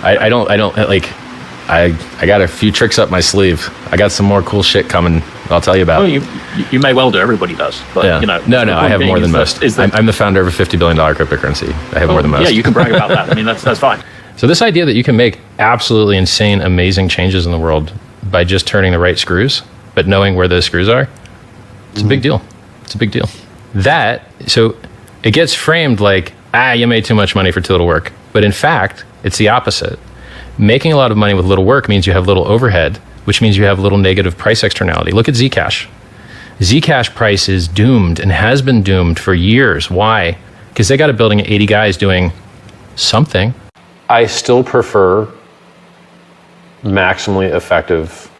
I don't like. I got a few tricks up my sleeve. I got some more cool shit coming. I'll tell you about. Well, you may well do. Everybody does. But, yeah. No. I have more than most. I'm the founder of a $50 billion cryptocurrency. I have more than most. Yeah, you can brag about that. I mean, that's fine. So this idea that you can make absolutely insane, amazing changes in the world by just turning the right screws, but knowing where those screws are, it's a big deal. It's a big deal. So it gets framed like, you made too much money for too little work. But in fact, it's the opposite. Making a lot of money with little work means you have little overhead, which means you have little negative price externality. Look at Zcash. Zcash price is doomed and has been doomed for years. Why? Because they got a building of 80 guys doing something. I still prefer maximally effective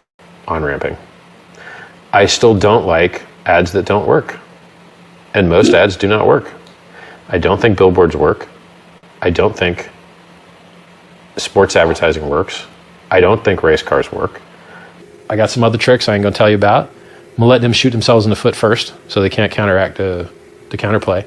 on-ramping. I still don't like ads that don't work. And most ads do not work. I don't think billboards work. I don't think sports advertising works. I don't think race cars work. I got some other tricks I ain't gonna tell you about. I'm gonna let them shoot themselves in the foot first so they can't counteract the counterplay.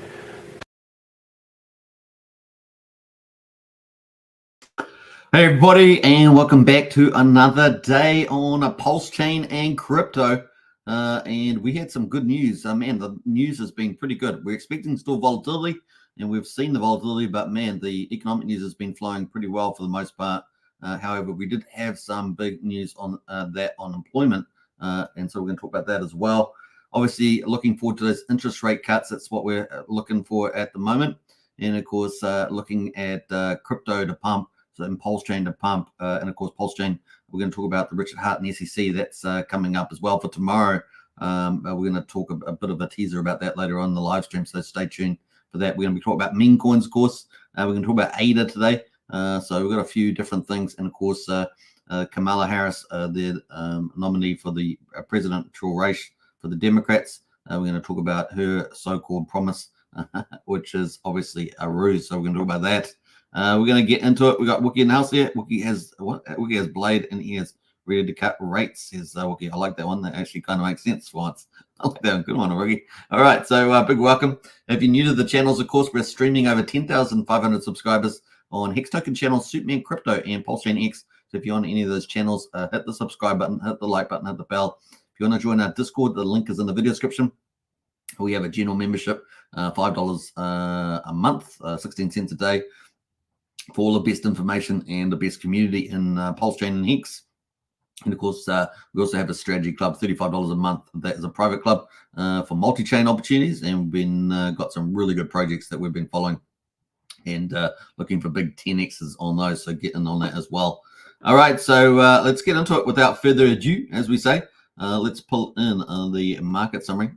Hey everybody, and welcome back to another day on a Pulsechain and crypto. And we had some good news. Man, the news has been pretty good. We're expecting still volatility, and we've seen the volatility, but man, the economic news has been flowing pretty well for the most part. However, we did have some big news on that on employment, and so we're going to talk about that as well. Obviously, looking forward to those interest rate cuts. That's what we're looking for at the moment. And of course, looking at crypto to pump, so in Pulsechain to pump, and of course, Pulsechain, we're going to talk about the Richard Heart and SEC. That's coming up as well for tomorrow. We're going to talk a bit of a teaser about that later on in the live stream, so stay tuned for that. We're going to be talking about meme coins, of course. We're going to talk about ADA today. So we've got a few different things. And of course, Kamala Harris, the nominee for the presidential race for the Democrats. We're going to talk about her so-called promise, which is obviously a ruse. So we're going to talk about that. We're going to get into it. We got Wookie in the house here. Wookie has Blade and he is ready to cut rates. Says Wookie. I like that one. That actually kind of makes sense for once. I like that one. Good one, Wookie. All right. So big welcome. If you're new to the channels, of course, we're streaming over 10,500 subscribers on Hex Token channels, Superman Crypto, and Pulsechain X. So if you're on any of those channels, hit the subscribe button, hit the like button, hit the bell. If you want to join our Discord, the link is in the video description. We have a general membership, $5 a month, 16 cents a day, for all the best information and the best community in Pulsechain and Hex. And of course, we also have a strategy club, $35 a month. That is a private club for multi-chain opportunities, and we've got some really good projects that we've been following and looking for big 10x's on those. So get in on that as well. All right, so let's get into it without further ado, as we say. Let's pull in the market summary,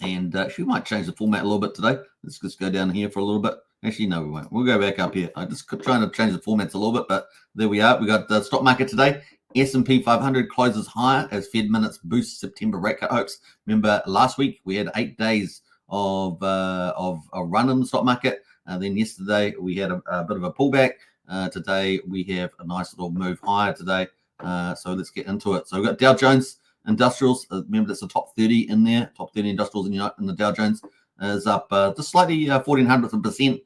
and actually we might change the format a little bit today. Let's just go down here for a little bit. Actually, no, we won't. We'll go back up here. I'm just trying to change the formats a little bit, but there we are. We got the stock market today. S&P 500 closes higher as Fed minutes boost September rate cut hopes. Remember, last week we had 8 days of a run in the stock market. Then yesterday we had a bit of a pullback. Today we have a nice little move higher today. So let's get into it. So we've got Dow Jones Industrials. Remember, that's the top 30 in there. Top 30 industrials in the Dow Jones is up just slightly 0.14%.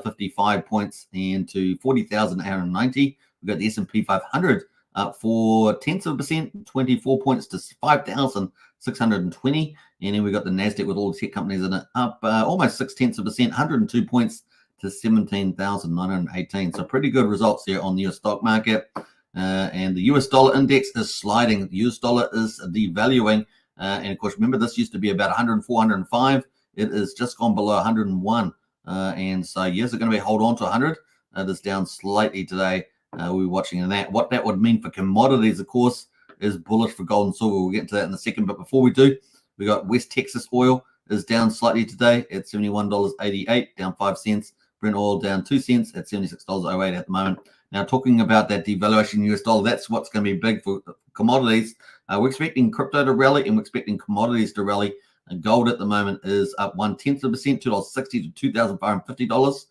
55 points and to 40,890. We've got the S&P 500 up 0.4%, 24 points to 5,620. And then we got the NASDAQ with all the tech companies in it up almost 0.6%, 102 points to 17,918. So pretty good results here on the US stock market. And the US dollar index is sliding. The US dollar is devaluing. And of course, remember, this used to be about 104, 105. It is just gone below 101. And so, yes, it's going to be hold on to 100. It's down slightly today. We're watching that. What that would mean for commodities, of course, is bullish for gold and silver. We'll get into that in a second. But before we do, we got West Texas oil is down slightly today at $71.88, down 5 cents. Brent oil down 2 cents at $76.08 at the moment. Now, talking about that devaluation US dollar, that's what's going to be big for commodities. We're expecting crypto to rally, and we're expecting commodities to rally. And gold at the moment is up 0.1%, $2.60 to $2,550.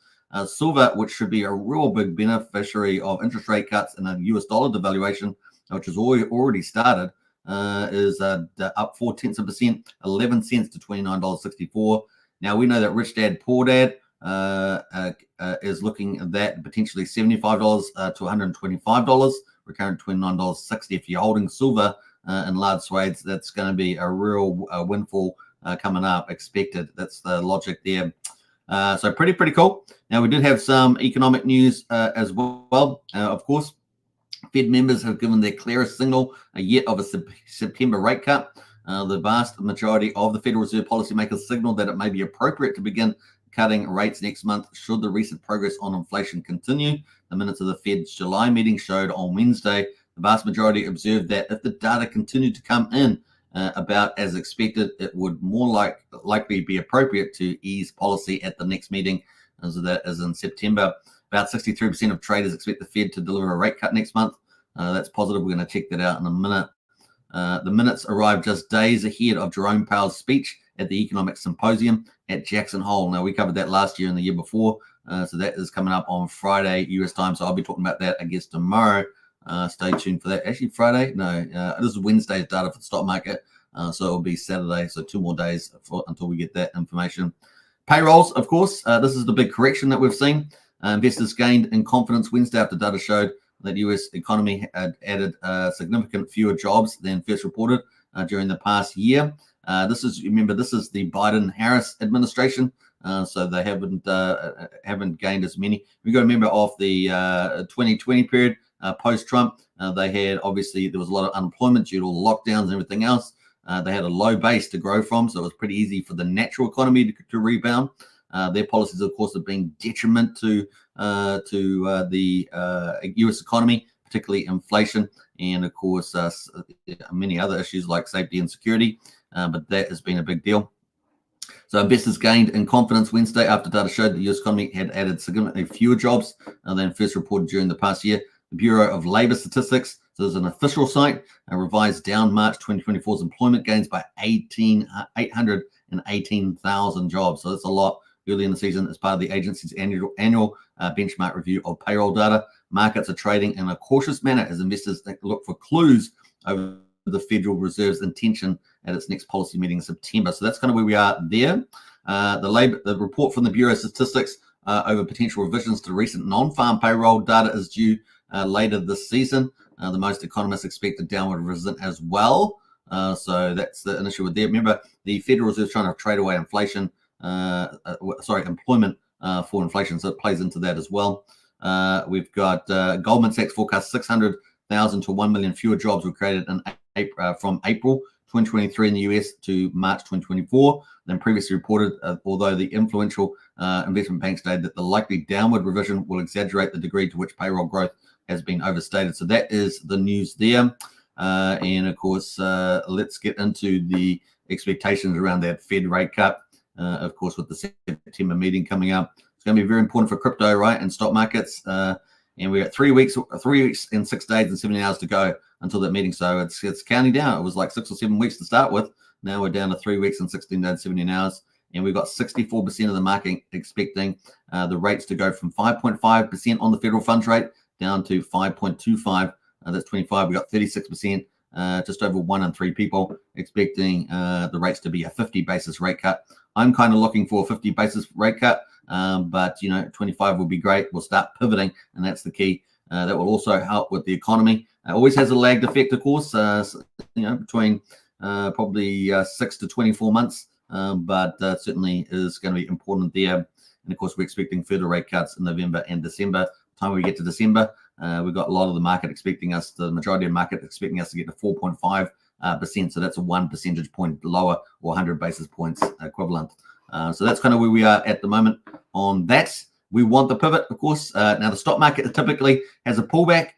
Silver, which should be a real big beneficiary of interest rate cuts and a US dollar devaluation, which has already started, is up 0.4%, 11 cents to $29.64. Now, we know that Rich Dad, Poor Dad is looking at that potentially $75 to $125. We're currently $29.60. If you're holding silver in large swathes, that's going to be a real windfall coming up expected. That's the logic there. So pretty cool. Now, we did have some economic news as well. Of course, Fed members have given their clearest signal yet of a September rate cut. The vast majority of the Federal Reserve policymakers signaled that it may be appropriate to begin cutting rates next month should the recent progress on inflation continue. The minutes of the Fed's July meeting showed on Wednesday the vast majority observed that if the data continued to come in about as expected, it would more likely be appropriate to ease policy at the next meeting, as that is in September. About 63% of traders expect the Fed to deliver a rate cut next month. That's positive. We're going to check that out in a minute. The minutes arrived just days ahead of Jerome Powell's speech at the Economic Symposium at Jackson Hole. Now, we covered that last year and the year before, so that is coming up on Friday, US time, so I'll be talking about that, I guess, tomorrow. Stay tuned for that. Actually, Friday? No, this is Wednesday's data for the stock market, so it'll be Saturday, so 2 more days until we get that information. Payrolls, of course, this is the big correction that we've seen. Investors gained in confidence Wednesday after data showed that U.S. economy had added significant fewer jobs than first reported during the past year. This is the Biden-Harris administration, so they haven't gained as many. We got to remember of the 2020 period post-Trump. They had, obviously, there was a lot of unemployment due to lockdowns and everything else. They had a low base to grow from, so it was pretty easy for the natural economy to rebound. Their policies, of course, have been detriment to the U.S. economy, particularly inflation, and of course many other issues like safety and security. But that has been a big deal. So investors gained in confidence Wednesday after data showed the U.S. economy had added significantly fewer jobs than first reported during the past year. The Bureau of Labor Statistics, so there's an official site, revised down March 2024's employment gains by 818,000 jobs. So that's a lot early in the season as part of the agency's annual benchmark review of payroll data. Markets are trading in a cautious manner as investors look for clues over the Federal Reserve's intention at its next policy meeting in September. So that's kind of where we are there. The report from the Bureau of Statistics over potential revisions to recent non-farm payroll data is due later this season. The most economists expect a downward revision as well. So that's the initial with there. Remember, the Federal Reserve is trying to trade away emplation, employment for inflation. So it plays into that as well. We've got Goldman Sachs forecast 600,000 to 1 million fewer jobs were created from April 2023 in the US to March 2024 than previously reported, although the influential investment bank stated that the likely downward revision will exaggerate the degree to which payroll growth has been overstated. So that is the news there. And of course, let's get into the expectations around that Fed rate cut. Of course, with the September meeting coming up, it's going to be very important for crypto, right, and stock markets. And we're at 3 weeks and 6 days and 17 hours to go until that meeting. So it's counting down. It was like 6 or 7 weeks to start with. Now we're down to 3 weeks and 16 days, 17 hours. And we've got 64% of the market expecting the rates to go from 5.5% on the federal funds rate down to 5.25. That's 25. We got 36%, just over 1 in 3 people expecting the rates to be a 50 basis rate cut. I'm kind of looking for a 50 basis rate cut, but 25 would be great. We'll start pivoting, and that's the key. That will also help with the economy. It always has a lagged effect, of course, between probably 6 to 24 months, but certainly is going to be important there. And of course, we're expecting further rate cuts in November and December. By the time we get to December, we've got a lot of the market expecting us, the majority of the market expecting us to get to 4.5%. So that's a 1 percentage point lower, or 100 basis points equivalent. So that's kind of where we are at the moment on that. We want the pivot, of course. Now, the stock market typically has a pullback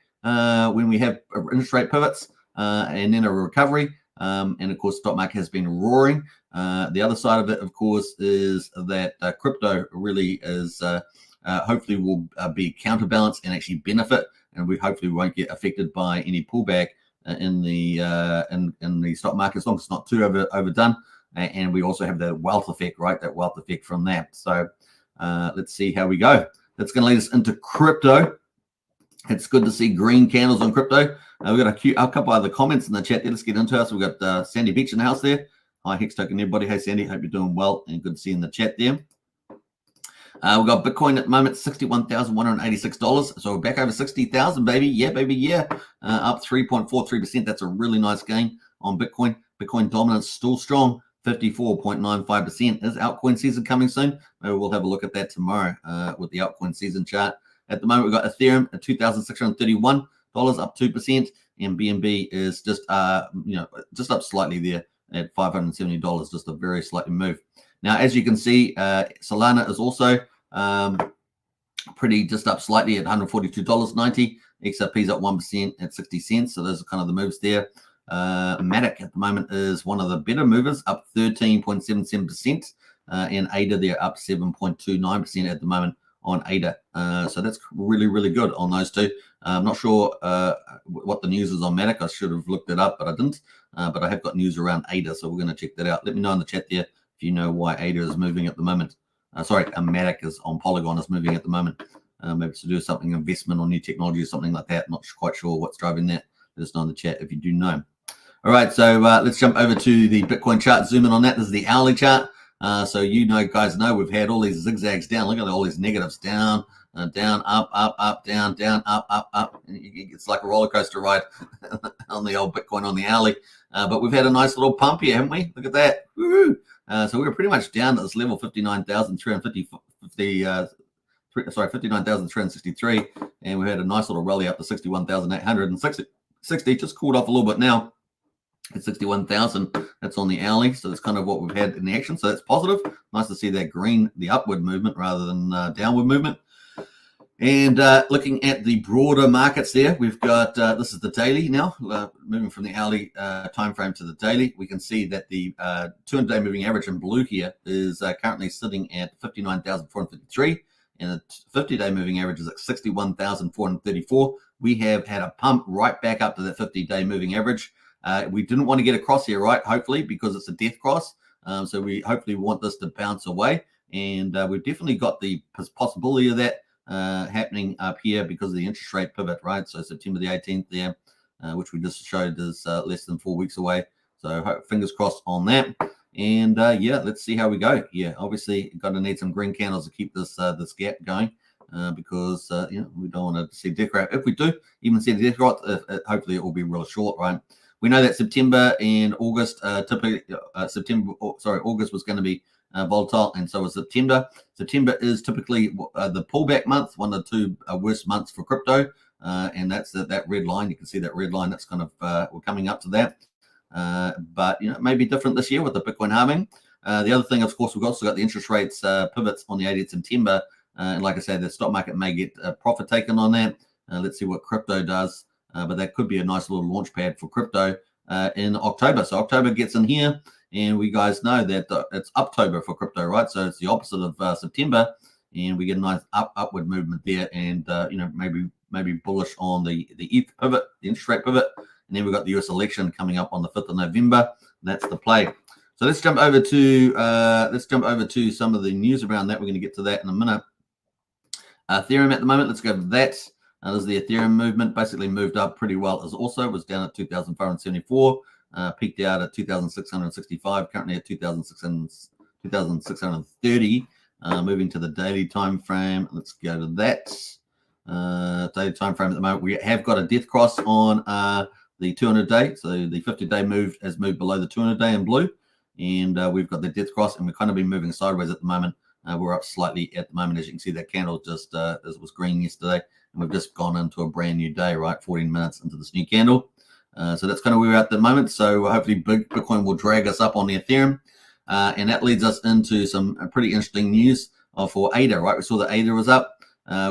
when we have interest rate pivots and then a recovery. And of course, stock market has been roaring. The other side of it, of course, is that crypto really is hopefully will be counterbalanced and actually benefit, and we hopefully won't get affected by any pullback in the stock market, as long as it's not too overdone. And we also have the wealth effect, right? That wealth effect from that. So let's see how we go. That's going to lead us into crypto. It's good to see green candles on crypto. We've got a couple other comments in the chat there. Let's get into it. So we've got Sandy Beach in the house there. Hi, Hex Token, everybody. Hey, Sandy. Hope you're doing well and good to see you in the chat there. We've got Bitcoin at the moment, $61,186. So we're back over 60,000, baby. Yeah, baby, yeah. Up 3.43%. That's a really nice gain on Bitcoin. Bitcoin dominance still strong, 54.95%. Is altcoin season coming soon? Maybe we'll have a look at that tomorrow with the altcoin season chart. At the moment, we've got Ethereum at $2,631, up 2%. And BNB is just, just up slightly there at $570, just a very slightly move. Now, as you can see, Solana is also pretty just up slightly at $142.90. XRP's up 1% at 60 cents. So those are kind of the moves there. Matic at the moment is one of the better movers, up 13.77%. And ADA, they're up 7.29% at the moment on ADA. So that's really, really good on those two. I'm not sure what the news is on Matic. I should have looked it up, but I didn't. But I have got news around ADA, so we're going to check that out. Let me know in the chat there if you know why ADA is moving at the moment. Matic is on Polygon is moving at the moment. Maybe to do something, investment or new technology or something like that. Not quite sure what's driving that. Let us know in the chat if you do know. All right, so let's jump over to the Bitcoin chart. Zoom in on that. This is the hourly chart. So guys know we've had all these zigzags down. Look at all these negatives down, down, up, down, up. It's like a roller coaster ride on the old Bitcoin on the hourly. But we've had a nice little pump here, haven't we? Look at that. Woo-hoo. So we're pretty much down at this level, 59,363, and we had a nice little rally up to 61,860. Just cooled off a little bit now at 61,000. That's on the hourly, so that's kind of what we've had in the action. So that's positive. Nice to see that green, the upward movement rather than downward movement. And looking at the broader markets there, we've got, this is the daily now, moving from the hourly time frame to the daily. We can see that the 200-day moving average in blue here is currently sitting at 59,453, and the 50-day moving average is at 61,434. We have had a pump right back up to that 50-day moving average. We didn't want to get across here, right, hopefully, because it's a death cross. So we hopefully want this to bounce away, and we've definitely got the possibility of that happening up here because of the interest rate pivot, right? So September the 18th there, which we just showed is less than 4 weeks away. So fingers crossed on that. And let's see how we go. Yeah, obviously going to need some green candles to keep this this gap going because we don't want to see death graph. If we do even see the death graph, hopefully it will be real short, right? We know that September and August, August was going to be volatile, and so was September. September is typically the pullback month, one of the two worst months for crypto, and that's that red line. You can see that red line. That's kind of we're coming up to that, but it may be different this year with the Bitcoin halving. The other thing, of course, we've also got the interest rates pivots on the 18th of September, and like I said, the stock market may get a profit taken on that. Let's see what crypto does, but that could be a nice little launch pad for crypto in October. So October gets in here. And we guys know that it's October for crypto, right? So it's the opposite of September, and we get a nice upward movement there, and maybe bullish on the ETH pivot, the interest rate pivot, and then we've got the US election coming up on the 5th of November. That's the play. So let's jump over to some of the news around that. We're going to get to that in a minute. Ethereum at the moment. Let's go to that. This is the Ethereum movement. Basically moved up pretty well. As also was down at 2,574. Peaked out at 2,665, currently at 2,630. Moving to the daily time frame. Let's go to that. Daily time frame at the moment. We have got a death cross on the 200-day. So the 50-day has moved below the 200-day in blue. And we've got the death cross, and we've kind of been moving sideways at the moment. We're up slightly at the moment. As you can see, that candle just was green yesterday. And we've just gone into a brand new day, right? 14 minutes into this new candle. So that's kind of where we're at the moment. So hopefully Bitcoin will drag us up on the Ethereum. And that leads us into some pretty interesting news for ADA, right? We saw that ADA was up.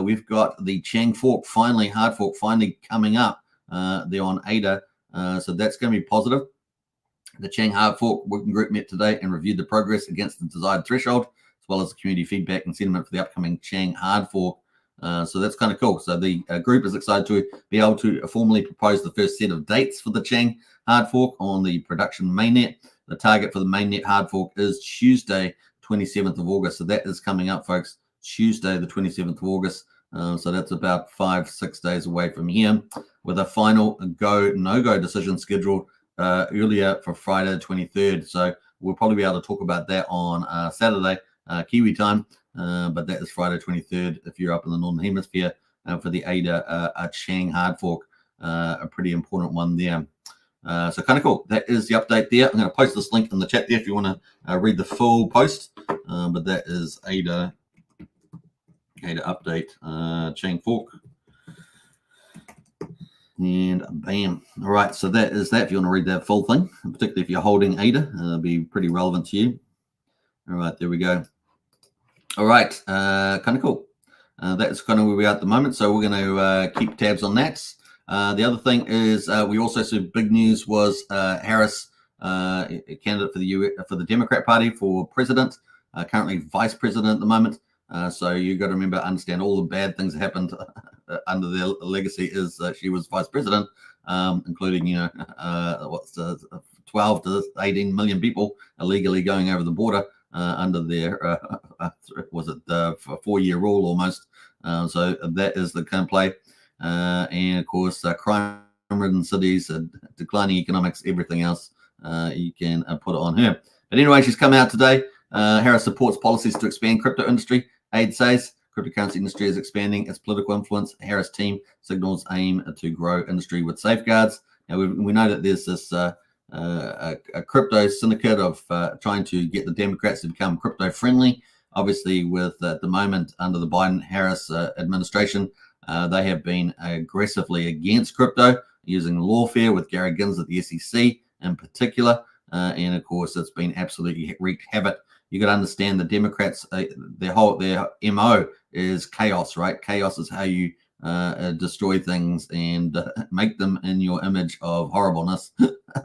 We've got the Chang fork hard fork finally coming up there on ADA. So that's going to be positive. The Chang hard fork working group met today and reviewed the progress against the desired threshold, as well as the community feedback and sentiment for the upcoming Chang hard fork. So that's kind of cool. So the group is excited to be able to formally propose the first set of dates for the Chang hard fork on the production mainnet. The target for the mainnet hard fork is Tuesday, 27th of August. So that is coming up, folks. Tuesday, the 27th of August. So that's about 5-6 days away from here, with a final no-go decision scheduled earlier for Friday, the 23rd. So we'll probably be able to talk about that on Saturday, Kiwi time. but that is Friday 23rd if you're up in the Northern Hemisphere for the ADA Chang hard fork, a pretty important one there. So kind of cool. That is the update there. I'm going to post this link in the chat there if you want to read the full post. But that is ADA update, Chang fork. And bam. All right. So that is that. If you want to read that full thing, particularly if you're holding ADA, it'll be pretty relevant to you. All right. There we go. All right. Kind of cool. That's kind of where we are at the moment. So we're going to keep tabs on that. The other thing is we also saw big news was Harris, a candidate for the Democrat Party for president, currently vice president at the moment. So you got to remember, understand all the bad things that happened under their legacy is she was vice president, including 12 to 18 million people illegally going over the border under their was it the 4-year rule almost. So that is the kind of play. And of course, crime-ridden cities, declining economics, everything else you can put it on her. But anyway, she's come out today. Harris supports policies to expand crypto industry. Aide says cryptocurrency industry is expanding its political influence. Harris team signals aim to grow industry with safeguards. Now we know that there's this a crypto syndicate of trying to get the Democrats to become crypto friendly. Obviously, with at the moment under the Biden-Harris administration, they have been aggressively against crypto, using lawfare with Gary Gins at the SEC in particular. And of course, it's been absolutely wreaked havoc. You got to understand the Democrats, their MO is chaos, right? Chaos is how you destroy things and make them in your image of horribleness.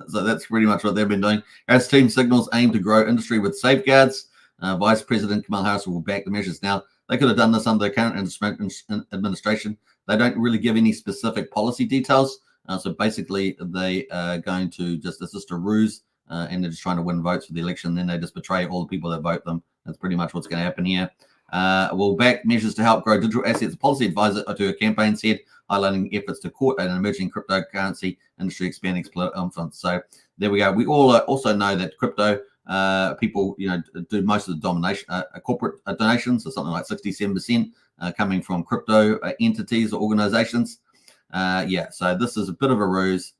So that's pretty much what they've been doing. Harris team signals aim to grow industry with safeguards. Vice President Kamala Harris will back the measures. Now, they could have done this under the current administration. They don't really give any specific policy details. So basically, they are going to this is a ruse, and they're just trying to win votes for the election. Then they just betray all the people that vote them. That's pretty much what's going to happen here. We'll back measures to help grow digital assets. Policy advisor to a campaign said, highlighting efforts to court an emerging cryptocurrency industry expanding political influence. So there we go. We all also know that crypto people, do most of the corporate donations, or something like 67% coming from crypto entities or organizations. So this is a bit of a ruse.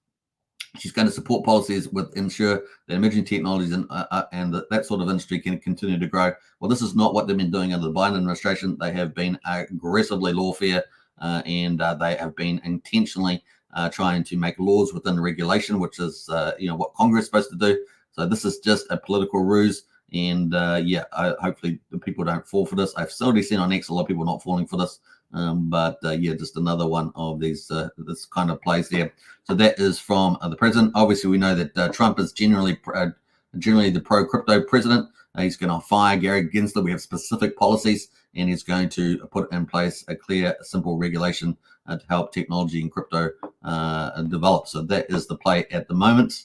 She's going to support policies with ensure that emerging technologies and that sort of industry can continue to grow. Well, this is not what they've been doing under the Biden administration. They have been aggressively lawfare, and they have been intentionally trying to make laws within regulation, which is what Congress is supposed to do. So this is just a political ruse, and hopefully the people don't fall for this. I've already seen on X a lot of people not falling for this, just another one of these this kind of plays there. So that is from the president. Obviously, we know that Trump is generally the pro-crypto president. He's going to fire Gary Gensler. We have specific policies, and he's going to put in place a clear, simple regulation to help technology and crypto develop. So that is the play at the moment.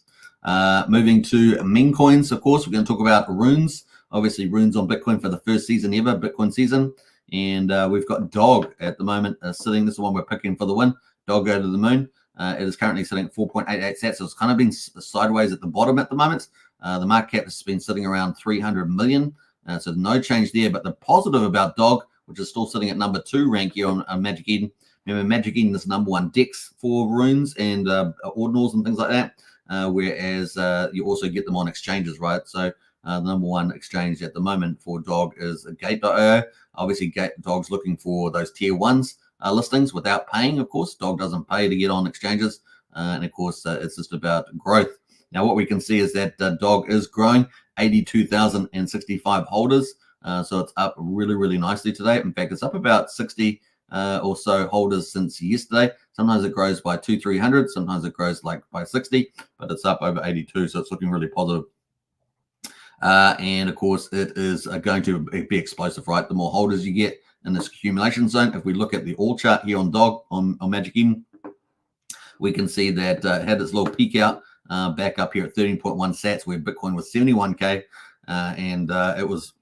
Moving to meme coins, of course, we're going to talk about runes. Obviously, runes on Bitcoin for the first season ever, Bitcoin season. And we've got Dog at the moment sitting. This is the one we're picking for the win. Dog go to the moon. It is currently sitting at 4.88 sats. So it's kind of been sideways at the bottom at the moment. The market cap has been sitting around 300 million. So no change there. But the positive about Dog, which is still sitting at number 2 rank here on Magic Eden. Remember, Magic Eden is number 1 DEX for runes and ordinals and things like that. Whereas you also get them on exchanges, right? So the number 1 exchange at the moment for Dog is Gate.io. Obviously, Dog's looking for those tier 1s listings without paying, of course. Dog doesn't pay to get on exchanges. And of course, it's just about growth. Now, what we can see is that Dog is growing, 82,065 holders. So it's up really, really nicely today. In fact, it's up about 60 or so holders since yesterday. Sometimes it grows by 200-300. Sometimes it grows by 60, but it's up over 82. So it's looking really positive. And of course, it is going to be explosive, right? The more holders you get in this accumulation zone. If we look at the all chart here on Dog on Magic Eden, we can see that it had its little peak out back up here at 13.1 sats, where Bitcoin was 71K, and it was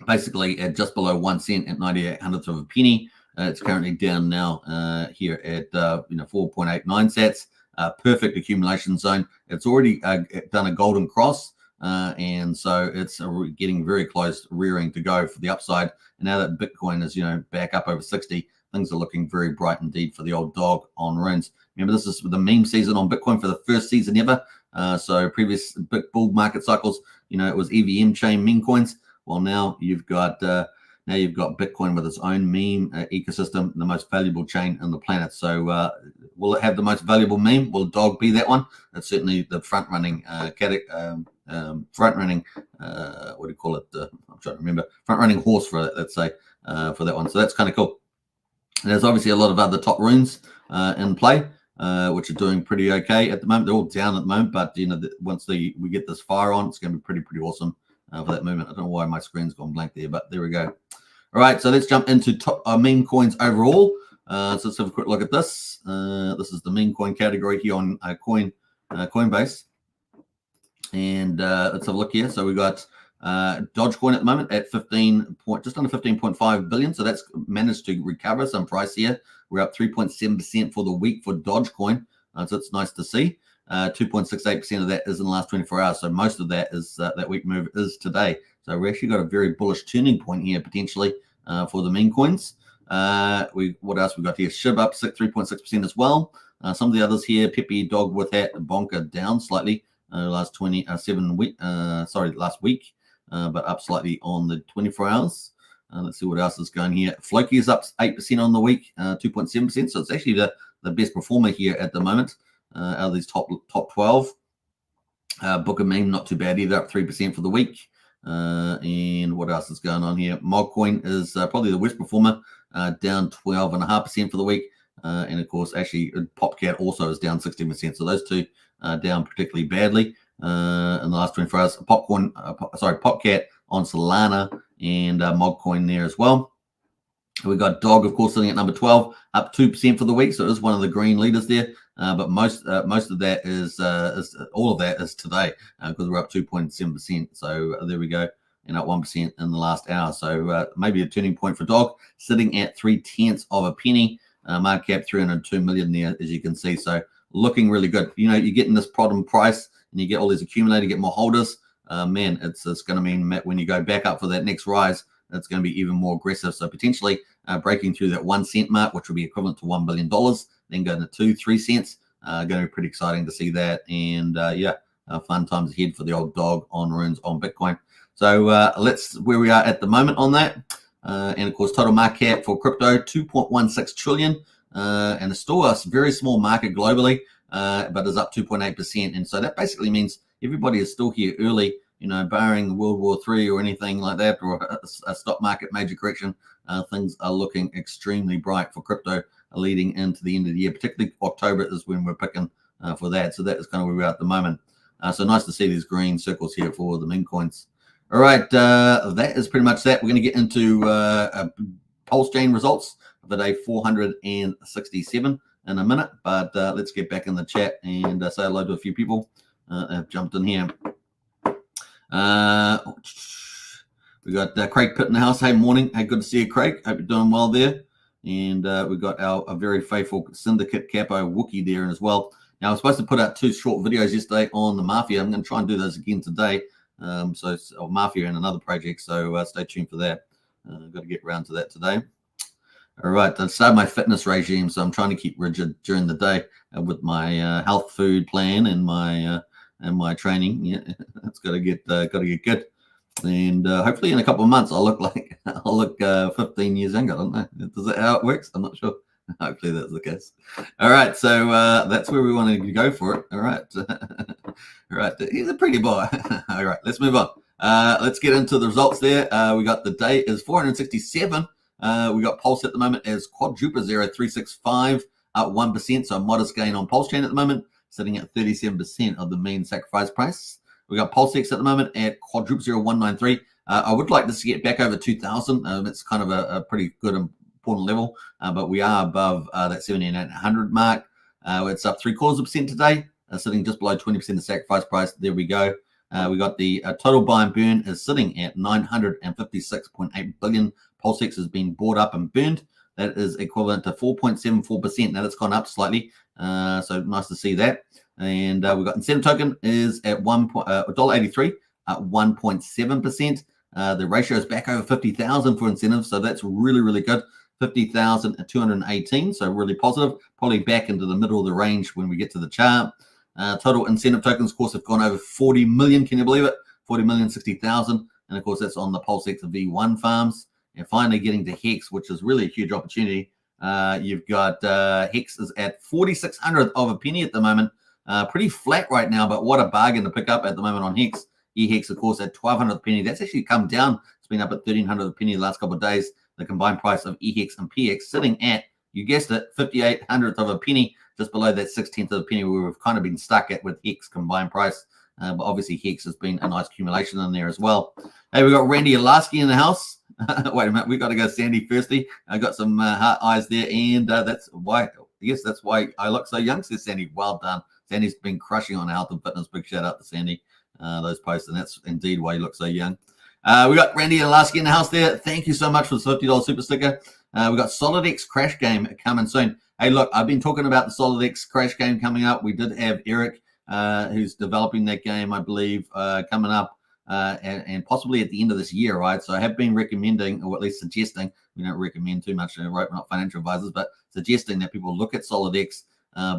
basically at just below 1 cent at 98 hundredths of a penny. It's currently down now here at 4.89 sats. Perfect accumulation zone. It's already done a golden cross. and so it's getting very close, rearing to go for the upside. And now that Bitcoin is, back up over 60, things are looking very bright indeed for the old dog on runes. Remember, this is the meme season on Bitcoin for the first season ever. So previous big bull market cycles, it was EVM chain meme coins. Well, now you've got Bitcoin with its own meme ecosystem, the most valuable chain on the planet. So will it have the most valuable meme? Will dog be that one? That's certainly the front running what do you call it? I'm trying to remember. Front running horse for it, let's say, for that one. So that's kind of cool. And there's obviously a lot of other top runes in play, which are doing pretty okay at the moment. They're all down at the moment, but once we get this fire on, it's going to be pretty awesome for that movement. I don't know why my screen's gone blank there, but there we go. All right, so let's jump into top meme coins overall. So let's have a quick look at this. This is the meme coin category here on Coinbase, and let's have a look here. So we got Dogecoin at the moment at just under 15.5 billion. So that's managed to recover some price here. We're up 3.7% for the week for Dogecoin. So it's nice to see. 2.68% of that is in the last 24 hours. So most of that is that week move is today. So we actually got a very bullish turning point here potentially for the meme coins. What else we got here? SHIB up 3.6% as well. Some of the others here, Pepe, Dog with Hat, Bonker down slightly last week, but up slightly on the 24 hours. Let's see what else is going here. Floki is up 8% on the week, 2.7%. So it's actually the best performer here at the moment out of these top 12. Booker meme, not too bad either, up 3% for the week. And what else is going on here? Mogcoin is probably the worst performer, down 12.5% for the week. And of course, actually, Popcat also is down 16%. So those two are down particularly badly in the last 24 hours. Popcat on Solana and Mogcoin there as well. We got Dog, of course, sitting at number 12, up 2% for the week. So it is one of the green leaders there. But most of that is all of that is today because we're up 2.7%. So there we go, and up 1% in the last hour. So maybe a turning point for Dog, sitting at 0.3 of a penny. Market cap 302 million there, as you can see. So looking really good. You're getting this problem price, and you get all these accumulated, get more holders. Man, it's going to mean that when you go back up for that next rise, it's going to be even more aggressive. So potentially breaking through that 1 cent mark, which will be equivalent to $1 billion, then going to 2-3 cents. Going to be pretty exciting to see that. And fun times ahead for the old dog on runes on Bitcoin. So let's where we are at the moment on that. And of course, total market cap for crypto, 2.16 trillion. And it's still a very small market globally, but is up 2.8%. And so that basically means everybody is still here early, barring World War III or anything like that, or a stock market major correction. Things are looking extremely bright for crypto leading into the end of the year. Particularly October is when we're picking for that. So that is kind of where we're at the moment. So nice to see these green circles here for the meme coins. All right, that is pretty much that. We're going to get into Pulsechain results for the day 467 in a minute. But let's get back in the chat and say hello to a few people that have jumped in here. We got Craig Pitt in the house. Hey, morning. Hey, good to see you, Craig. Hope you're doing well there. And we've got our very faithful Syndicate Capo Wookie there as well. Now, I was supposed to put out 2 short videos yesterday on the Mafia. I'm going to try and do those again today. So Mafia and another project. So stay tuned for that. I've got to get around to that today. All right. I've started my fitness regime, so I'm trying to keep rigid during the day with my health food plan and my training. Yeah, it's got to get good. And hopefully in a couple of months I'll look 15 years younger. I don't know. Is that how it works? I'm not sure. Hopefully that's the case. All right, so that's where we wanted to go for it. All right. All right, he's a pretty boy. All right, let's move on. Let's get into the results there. We got the day is 467. We got Pulse at the moment as Quadruple 0365, up 1%. So a modest gain on Pulsechain at the moment, sitting at 37% of the mean sacrifice price. We got Pulsex at the moment at Quadruple 0193. I would like to get back over 2,000. It's kind of a pretty good important level, but we are above that 7,800 mark. It's up 0.75% today, sitting just below 20% of the sacrifice price. There we go. We got the total buy and burn is sitting at 956.8 billion. Pulsex has been bought up and burned. That is equivalent to 4.74%. Now that's gone up slightly, so nice to see that. And we've got incentive token is at $1.83, at 1.7%. The ratio is back over 50,000 for incentives, so that's really, really good. 50,218, so really positive. Probably back into the middle of the range when we get to the chart. Total incentive tokens, of course, have gone over 40 million. Can you believe it? 40,060,000. And of course, that's on the Pulsechain V1 farms. And finally, getting to Hex, which is really a huge opportunity. You've got Hex is at 4600th of a penny at the moment. Pretty flat right now, but what a bargain to pick up at the moment on Hex. EHEX, of course, at 1200th penny. That's actually come down. It's been up at 1300th penny the last couple of days. The combined price of EHEX and PX sitting at, you guessed it, 5800th of a penny, just below that 16th of a penny where we've kind of been stuck at with Hex combined price. But obviously, Hex has been a nice accumulation in there as well. Hey, we've got Randy Alasky in the house. Wait a minute, we've got to go Sandy firstly. I got some heart eyes there, and that's why, yes, that's why I look so young, says Sandy. Well done. Sandy's been crushing on health and fitness. Big shout out to Sandy, those posts, and that's indeed why you look so young. We got Randy Alasky in the house there. Thank you so much for the $50 super sticker. We got SolidX Crash Game coming soon. Hey, look, I've been talking about the SolidX Crash Game coming up. We did have Eric, who's developing that game, I believe, coming up and possibly at the end of this year, right? So I have been recommending, or at least suggesting, we don't recommend too much, right? We're not financial advisors, but suggesting that people look at SolidX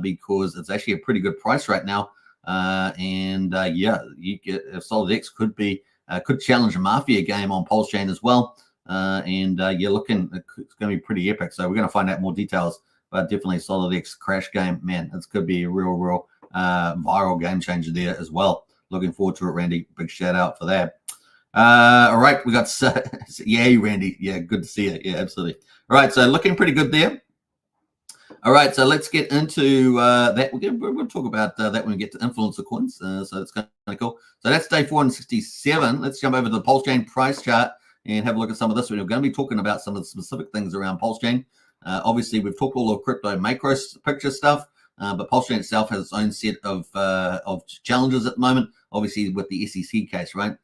because it's actually a pretty good price right now. Yeah, you get SolidX could challenge a Mafia game on Pulsechain as well. You're looking, it's going to be pretty epic. So we're going to find out more details, but definitely SolidX Crash Game, man, this could be a real viral game changer there as well. Looking forward to it, Randy. Big shout out for that. All right, we got, yay, Randy. Yeah, good to see you. Yeah, absolutely. All right, so looking pretty good there. All right, so let's get into that. We'll talk about that when we get to influencer coins. So that's kind of cool. So that's day 467. Let's jump over to the Pulsechain price chart and have a look at some of this. We're going to be talking about some of the specific things around Pulsechain. Obviously, we've talked all of crypto macro picture stuff, but Pulsechain itself has its own set of challenges at the moment. Obviously, with the SEC case, right?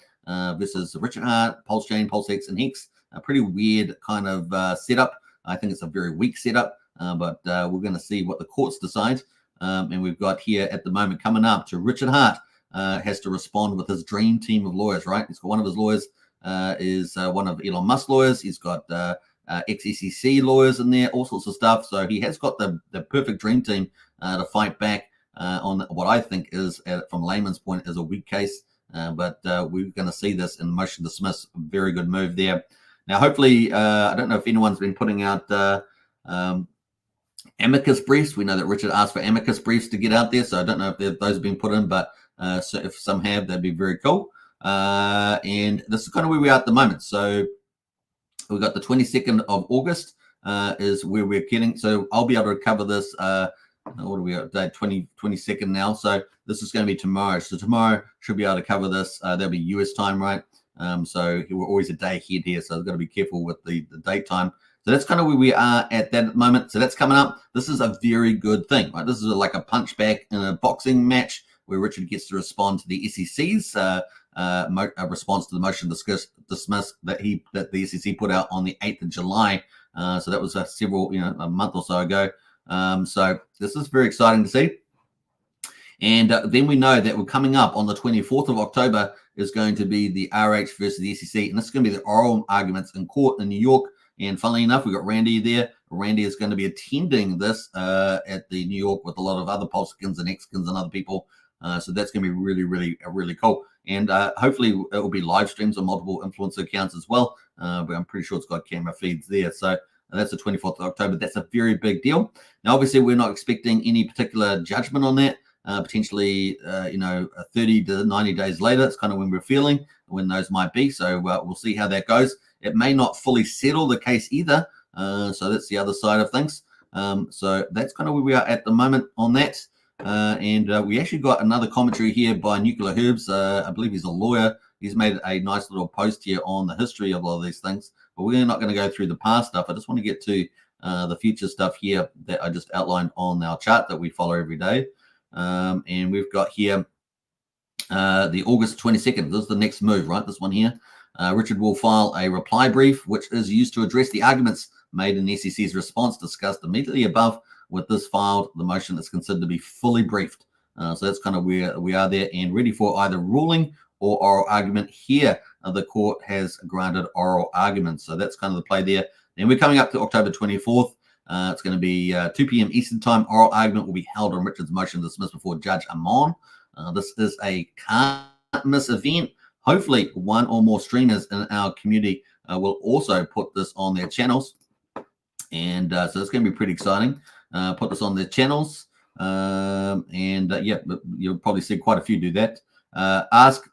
This is Richard Hart, Pulsechain, PulseX, and Hex. A pretty weird kind of setup. I think it's a very weak setup. But we're going to see what the courts decide. And we've got here at the moment coming up to Richard Hart has to respond with his dream team of lawyers, right? He's got one of his lawyers is one of Elon Musk's lawyers. He's got ex-SEC lawyers in there, all sorts of stuff. So he has got the perfect dream team to fight back on what I think is, from a layman's point, is a weak case. But we're going to see this in motion to dismiss. Very good move there. Now, hopefully, I don't know if anyone's been putting out amicus briefs. We know that Richard asked for amicus briefs to get out there, so I don't know if those have been put in, but so if some have, that'd be very cool. And this is kind of where we are at the moment. So we've got the 22nd of August is where we're getting. So I'll be able to cover this. What are we at? Day 22nd now. So this is going to be tomorrow. So tomorrow should be able to cover this. That'll be US time, right? So we're always a day ahead here, so I've got to be careful with the date time. So that's kind of where we are at that moment. So that's coming up. This is a very good thing, right? This is like a punch back in a boxing match where Richard gets to respond to the SEC's response to the motion dismiss that the SEC put out on the 8th of July. So that was a month or so ago. So this is very exciting to see. And then we know that we're coming up on the 24th of October is going to be the RH versus the SEC. And this is going to be the oral arguments in court in New York. And funnily enough, we've got Randy there. Randy is going to be attending this at the New York with a lot of other Pulsechins and Xkins and other people. So that's going to be really cool. And hopefully it will be live streams on multiple influencer accounts as well. But I'm pretty sure it's got camera feeds there. So that's the 24th of October. That's a very big deal. Now, obviously, we're not expecting any particular judgment on that. Potentially, 30 to 90 days later, it's kind of when we're feeling when those might be. So we'll see how that goes. It may not fully settle the case either. So that's the other side of things. So that's kind of where we are at the moment on that. And we actually got another commentary here by Nuclear Herbs. I believe he's a lawyer. He's made a nice little post here on the history of a lot of these things. But we're not going to go through the past stuff. I just want to get to the future stuff here that I just outlined on our chart that we follow every day. And we've got here the August 22nd. This is the next move, right? This one here. Richard will file a reply brief, which is used to address the arguments made in the SEC's response discussed immediately above. With this filed, the motion is considered to be fully briefed. So that's kind of where we are there and ready for either ruling or oral argument. Here, the court has granted oral argument. So that's kind of the play there. And we're coming up to October 24th. It's going to be 2 p.m. Eastern Time. Oral argument will be held on Richard's motion to dismiss before Judge Amon. This is a can't miss event. Hopefully, one or more streamers in our community will also put this on their channels. And so it's going to be pretty exciting. Put this on their channels. Yeah, you'll probably see quite a few do that. Ask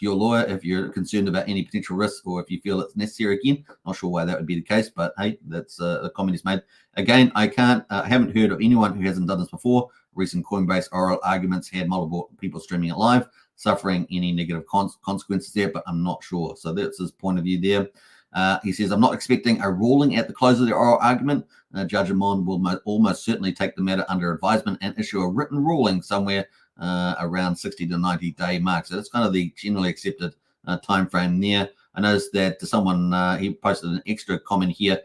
your lawyer if you're concerned about any potential risks or if you feel it's necessary again. Not sure why that would be the case, but hey, that's a comment he's made. Again, I haven't heard of anyone who hasn't done this before. Recent Coinbase oral arguments had multiple people streaming it live, suffering any negative consequences there, but I'm not sure. So that's his point of view there. He says, I'm not expecting a ruling at the close of the oral argument. Judge Amon will almost certainly take the matter under advisement and issue a written ruling somewhere around 60 to 90 day mark. So that's kind of the generally accepted time frame there. I noticed that someone, he posted an extra comment here.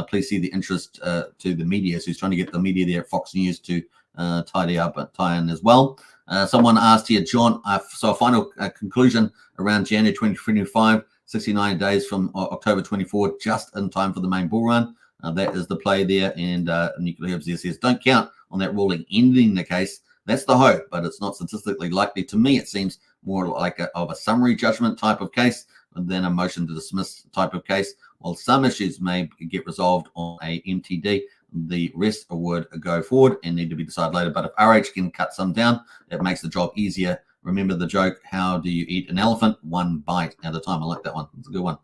Please see the interest to the media. So he's trying to get the media there at Fox News to tie in as well. Someone asked here, John, so a final conclusion around January 2025, 69 days from October 24, just in time for the main bull run. That is the play there. And Nuclear Herbs there says, don't count on that ruling ending the case. That's the hope, but it's not statistically likely. To me, it seems more like a summary judgment type of case than a motion to dismiss type of case. While some issues may get resolved on a MTD, the rest would go forward and need to be decided later. But if RH can cut some down, it makes the job easier. Remember the joke, how do you eat an elephant? One bite at a time. I like that one. It's a good one.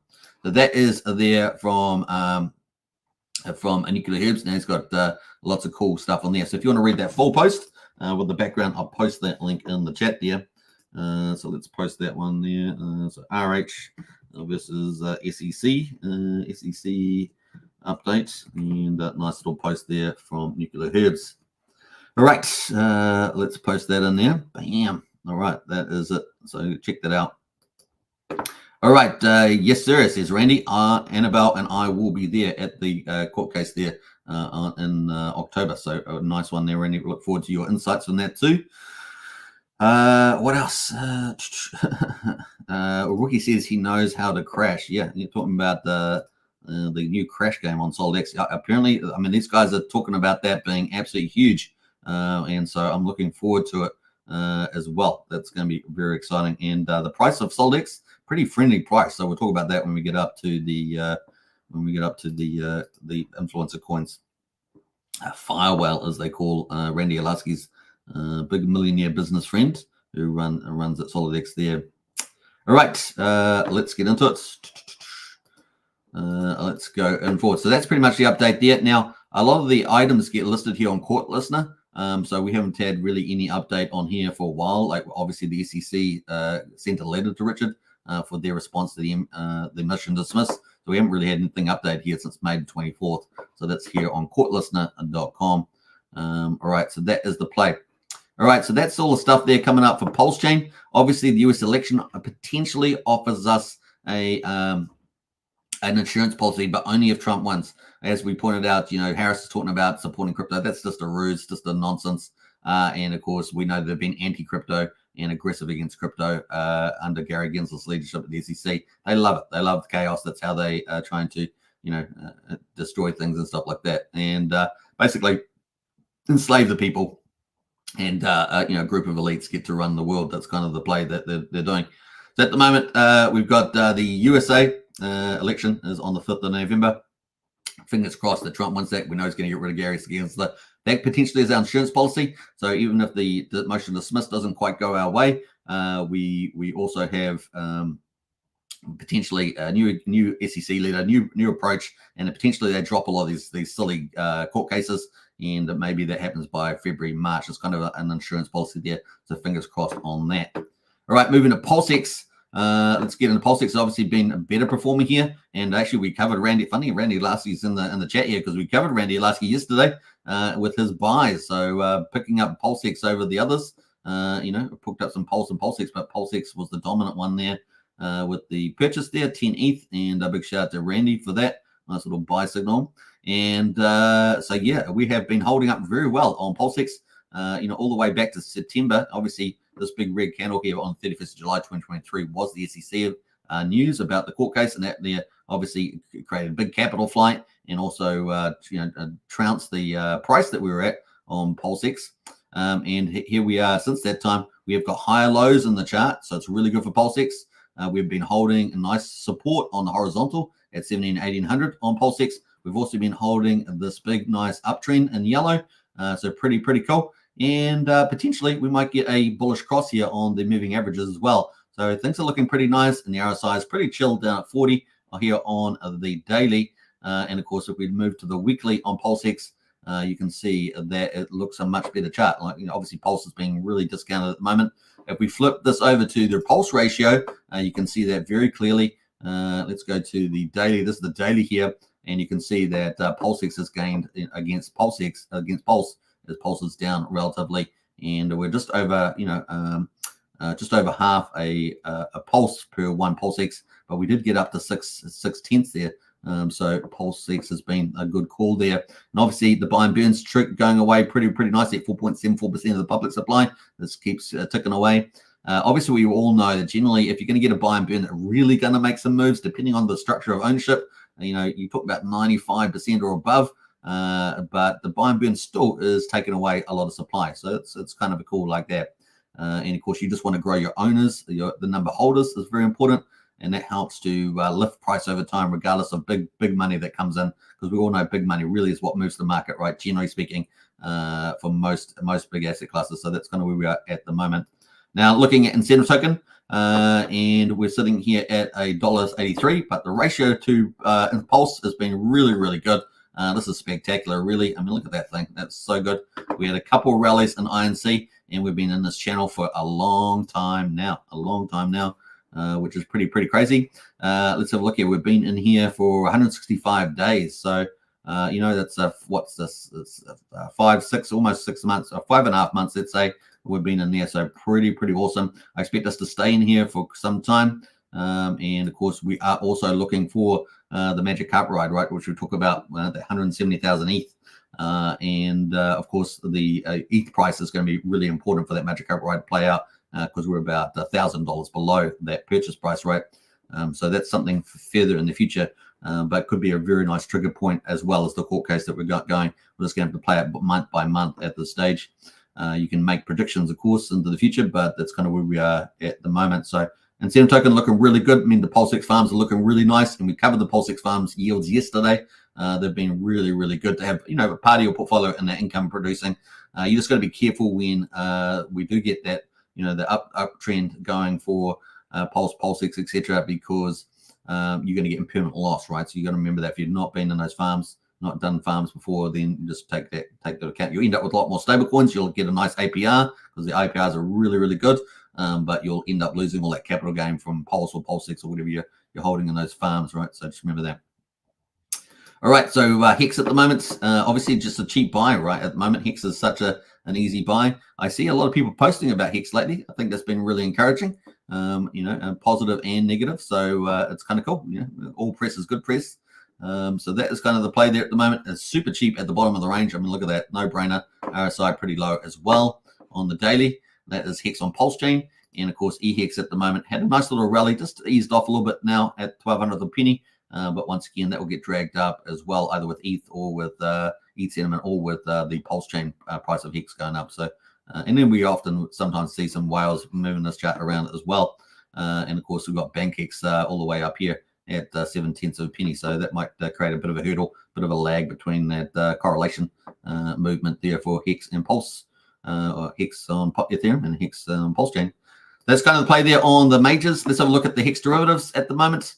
So that is there from Nuclear Herbs. Now he's got lots of cool stuff on there. So if you want to read that full post with the background, I'll post that link in the chat there. So let's post that one there. So RH versus SEC update, and a nice little post there from Nuclear Herbs. All right, let's post that in there. Bam. All right, that is it. So check that out. All right, yes, sir, says Randy. Annabelle and I will be there at the court case there in October. So a nice one there, Randy. We look forward to your insights on that too. What else? Rookie says he knows how to crash. Yeah, you're talking about the new crash game on SolidX. Apparently, I mean, these guys are talking about that being absolutely huge. And so I'm looking forward to it as well. That's going to be very exciting. And the price of SolidX, pretty friendly price. So we'll talk about that when we get up to the influencer coins. Firewall, as they call Randy Alasky's big millionaire business friend who runs at SolidX there. All right, let's get into it. Let's go in forward. So that's pretty much the update there. Now, a lot of the items get listed here on Court Listener. So we haven't had really any update on here for a while. Like obviously the SEC sent a letter to Richard for their response to the motion to dismiss. So we haven't really had anything updated here since May the 24th. So that's here on courtlistener.com. All right, so that is the play. All right, so that's all the stuff there coming up for Pulsechain. Obviously, the US election potentially offers us an insurance policy, but only if Trump wins. As we pointed out, you know, Harris is talking about supporting crypto. That's just a ruse, just a nonsense. And of course, we know they've been anti-crypto and aggressive against crypto under Gary Gensler's leadership at the SEC. They love it. They love the chaos. That's how they are trying to, you know, destroy things and stuff like that. And basically enslave the people. And, you know, a group of elites get to run the world. That's kind of the play that they're doing. So at the moment, we've got the USA election is on the 5th of November. Fingers crossed that Trump wins that. We know he's going to get rid of Gary Gensler. That potentially is our insurance policy. So even if the motion to dismiss doesn't quite go our way, we also have potentially a new SEC leader, new approach, and potentially they drop a lot of these silly court cases. And maybe that happens by February, March. It's kind of an insurance policy there. So fingers crossed on that. All right, moving to PulseX. Let's get into PulseX. It's obviously been a better performer here. And actually, we covered Randy. Funny, Randy Lasky's in the chat here because we covered Randy Lasky yesterday with his buys. So picking up PulseX over the others. You know, picked up some Pulse and PulseX, but PulseX was the dominant one there with the purchase there, 10 ETH. And a big shout out to Randy for that. Nice little buy signal. And so, yeah, we have been holding up very well on PulseX, you know, all the way back to September. Obviously, this big red candle here on 31st of July 2023 was the SEC news about the court case, and that there obviously created a big capital flight and also trounced the price that we were at on PulseX. And here we are since that time. We have got higher lows in the chart, so it's really good for PulseX. We've been holding a nice support on the horizontal at 1800 on PulseX. We've also been holding this big, nice uptrend in yellow. So pretty cool. And potentially we might get a bullish cross here on the moving averages as well. So things are looking pretty nice, and the RSI is pretty chilled down at 40 here on the daily. And of course, if we move to the weekly on PulseX, you can see that it looks a much better chart. Like, obviously Pulse is being really discounted at the moment. If we flip this over to the Pulse ratio, you can see that very clearly. Let's go to the daily. This is the daily here, and you can see that PulseX has gained against Pulse, as Pulse is down relatively, and we're just over, just over half a pulse per one PulseX, but we did get up to 6/10 there. So PulseX has been a good call there. And obviously the buy and burns trick going away pretty nicely at 4.74% of the public supply. This keeps ticking away. Obviously we all know that generally if you're going to get a buy and burn that really going to make some moves, depending on the structure of ownership, you talk about 95% or above, but the buy and burn still is taking away a lot of supply. So it's kind of a call like that. And of course you just want to grow your owners. The number of holders is very important. And that helps to lift price over time, regardless of big money that comes in, because we all know big money really is what moves the market, right? Generally speaking, for most big asset classes. So that's kind of where we are at the moment. Now, looking at incentive token, and we're sitting here at $1.83, but the ratio to Pulse has been really good. This is spectacular, really. I mean, look at that thing. That's so good. We had a couple of rallies in INC, and we've been in this channel for a long time now. Which is pretty crazy. Let's have a look here. We've been in here for 165 days. So, that's what's this? It's 5-6, almost 6 months, or 5.5 months, let's say, we've been in there. So pretty awesome. I expect us to stay in here for some time. And of course, we are also looking for the Magic Carpet Ride, right, which we talk about, the 170,000 ETH. And of course, the ETH price is going to be really important for that Magic Carpet Ride to play out, because we're about $1,000 below that purchase price, right? So that's something further in the future, but could be a very nice trigger point, as well as the court case that we've got going. We're just going to have to play it month by month at this stage. You can make predictions, of course, into the future, but that's kind of where we are at the moment. So incentive token looking really good. I mean, the PulseX farms are looking really nice, and we covered the PulseX farms yields yesterday. They've been really good to have, a part of your portfolio and that income producing. You just got to be careful when we do get that, the uptrend going for PulseX, etc., because you're going to get impermanent loss, right? So you got to remember that if you've not been in those farms, not done farms before, then just take that account. You'll end up with a lot more stable coins. You'll get a nice APR because the APRs are really good, but you'll end up losing all that capital gain from Pulse or PulseX or whatever you're holding in those farms, right? So just remember that. All right, so Hex at the moment, obviously just a cheap buy, right? At the moment, Hex is such an easy buy. I see a lot of people posting about Hex lately. I think that's been really encouraging, positive and negative. So it's kind of cool. All press is good press. So that is kind of the play there at the moment. It's super cheap at the bottom of the range. I mean, look at that, no brainer. RSI pretty low as well on the daily. That is Hex on Pulsechain. And of course, eHex at the moment had a nice little rally, just eased off a little bit now at 1,200 a penny. But once again, that will get dragged up as well, either with ETH or with ETH sentiment, or with the Pulsechain price of Hex going up. So, and then we sometimes see some whales moving this chart around as well. And of course, we've got BankX all the way up here at 7/10 of a penny. So that might create a bit of a hurdle, bit of a lag between that correlation movement there for Hex and Pulse, or Hex on Ethereum and Hex on Pulsechain. That's kind of the play there on the majors. Let's have a look at the Hex derivatives at the moment.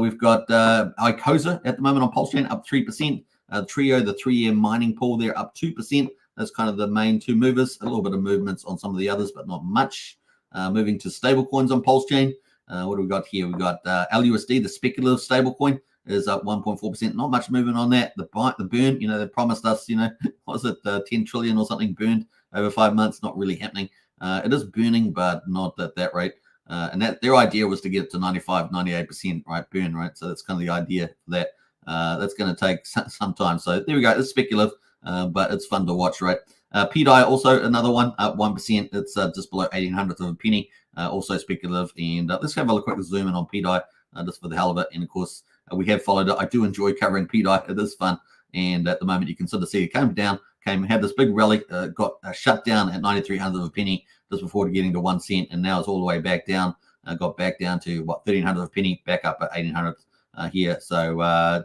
We've got Icosa at the moment on Pulsechain up 3%. Trio, the 3-year mining pool there, up 2%. That's kind of the main two movers. A little bit of movements on some of the others, but not much. Moving to stablecoins on Pulsechain. What do we got here? We've got LUSD, the speculative stablecoin, is up 1.4%. Not much movement on that. The burn, they promised us, what was it, 10 trillion or something burned over 5 months? Not really happening. It is burning, but not at that rate. And that their idea was to get it to 95, 98%, right, burn, right? So that's kind of the idea for that. That's going to take some time. So there we go. It's speculative, but it's fun to watch, right? PDI also another one, up 1%. It's just below 1800th of a penny, also speculative. And let's have a quick zoom in on PDI just for the hell of it. And of course, we have followed it. I do enjoy covering PDI. It is fun. And at the moment, you can sort of see it came down, had this big rally, got shut down at 9300th of a penny just before getting to 1 cent. And now it's all the way back down, got back down to 1300th of a penny, back up at 1800th here. So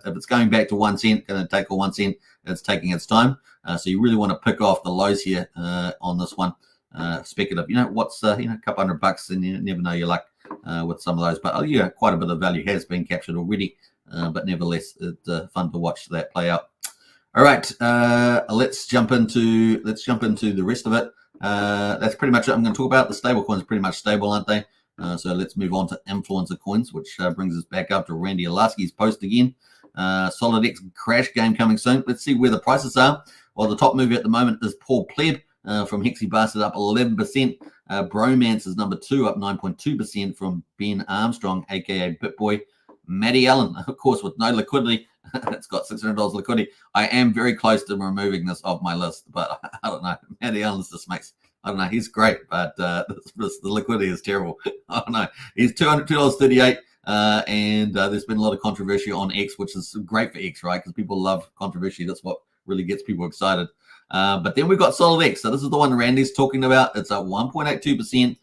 if it's going back to 1 cent, going to take a 1 cent, it's taking its time. So you really want to pick off the lows here on this one. Speculative, what's a couple $100, and you never know your luck with some of those. But yeah, quite a bit of value has been captured already. But nevertheless, it's fun to watch that play out. All right, let's jump into the rest of it. That's pretty much it. I'm going to talk about the stable coins. Pretty much stable, aren't they? So let's move on to influencer coins, which brings us back up to Randy Alaski's post again. SolidX crash game coming soon. Let's see where the prices are. Well, the top mover at the moment is Paul Pleb from Hexy Bastard, up 11%. Bromance is number 2, up 9.2% from Ben Armstrong, aka BitBoy. Matty Allen, of course, with no liquidity. It's got $600 liquidity. I am very close to removing this off my list, but I don't know. Matty Allen just makes, I don't know, he's great, but the liquidity is terrible. I don't know. He's $202.38, and there's been a lot of controversy on X, which is great for X, right? Because people love controversy. That's what really gets people excited. But then we've got SolidX. So this is the one Randy's talking about. It's at 1.82%.